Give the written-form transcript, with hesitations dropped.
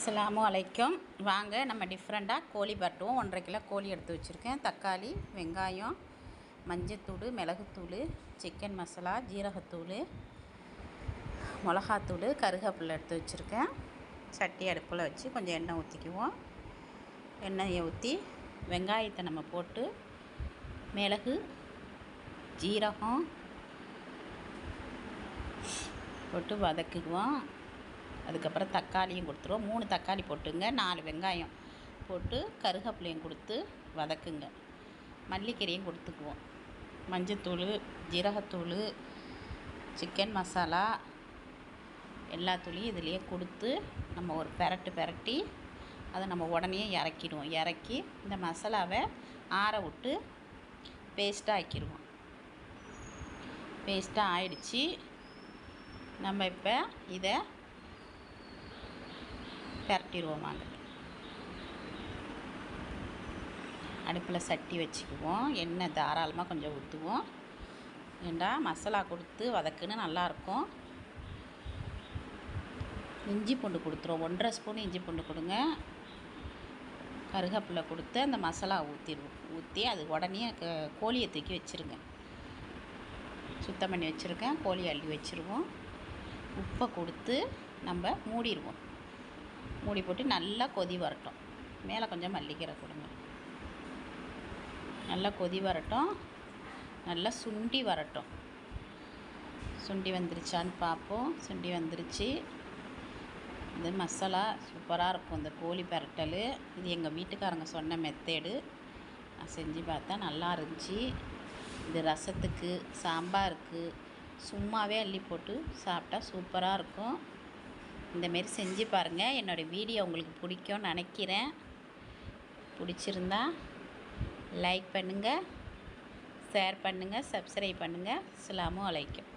அஸ்ஸலாமு அலைக்கும். வாங்க நம்ம டிஃப்ரெண்ட்டாக கோழி பரட்டுவோம். 1.5 கிலோ கோழி எடுத்து வச்சுருக்கேன். தக்காளி, வெங்காயம், மஞ்சத்தூள், மிளகுத்தூள், சிக்கன் மசாலா, ஜீரகத்தூள், மிளகாத்தூள், கருவேப்பிலை எடுத்து வச்சுருக்கேன். சட்டி அடுப்பில் வச்சு கொஞ்சம் எண்ணெய் ஊற்றிக்குவோம். எண்ணெயை ஊற்றி வெங்காயத்தை நம்ம போட்டு மிளகு, ஜீரகம் போட்டு வதக்குவோம். அதுக்கப்புறம் தக்காளியும் கொடுத்துருவோம். 3 தக்காளி போட்டுங்க, 4 வெங்காயம் போட்டு கருவேப்பிலையும் கொடுத்து வதக்குங்க. மல்லிக்கீரையும் கொடுத்துக்குவோம். மஞ்சத்தூள், ஜீரகத்தூள், சிக்கன் மசாலா எல்லா தூளையும் இதிலையே கொடுத்து நம்ம ஒரு பெரட்டி அதை நம்ம உடனே இறக்கிடுவோம். இறக்கி இந்த மசாலாவை ஆற விட்டு பேஸ்ட்டாக ஆக்கிடுவோம். பேஸ்ட்டாக ஆயிடுச்சு. நம்ம இப்போ இதை பரட்டிடுவோம். வாங்க, அடுப்பில் சட்டி வச்சுக்குவோம். எண்ணெய் தாராளமாக கொஞ்சம் ஊற்றுவோம். ஏண்டா மசாலா கொடுத்து வதக்குன்னு நல்லாயிருக்கும். இஞ்சி பூண்டு கொடுத்துருவோம். 1.5 ஸ்பூன் இஞ்சி பூண்டு கொடுங்க. கருவேப்பிலை கொடுத்து அந்த மசாலா ஊற்றிடுவோம். ஊற்றி அது உடனே கோழியை தூக்கி வச்சுருங்க. சுத்தம் பண்ணி வச்சுருக்கேன். கோழி அள்ளி வச்சுருவோம். உப்பை கொடுத்து நம்ம மூடிடுவோம். மூடி போட்டு நல்லா கொதி வரட்டும். மேலே கொஞ்சம் மல்லிக்கீரை கொடுங்க. நல்லா கொதி வரட்டும். நல்லா சுண்டி வரட்டும். சுண்டி வந்துருச்சான்னு பார்ப்போம். சுண்டி வந்துருச்சு. இந்த மசாலா சூப்பராக இருக்கும். இந்த கோழி பரட்டல் இது எங்கள் வீட்டுக்காரங்க சொன்ன மெத்தேடு. நான் செஞ்சு பார்த்தா நல்லா இருந்துச்சு. இது ரசத்துக்கு, சாம்பாருக்கு, சும்மாவே அள்ளி போட்டு சாப்பிட்டா சூப்பராக இருக்கும். இந்தமாரி செஞ்சு பாருங்கள். என்னோடய வீடியோ உங்களுக்கு பிடிக்கும்னு நினைக்கிறேன். பிடிச்சிருந்தா லைக் பண்ணுங்கள், ஷேர் பண்ணுங்கள், சப்ஸ்கிரைப் பண்ணுங்கள். அஸ்ஸலாமு அலைக்கும்.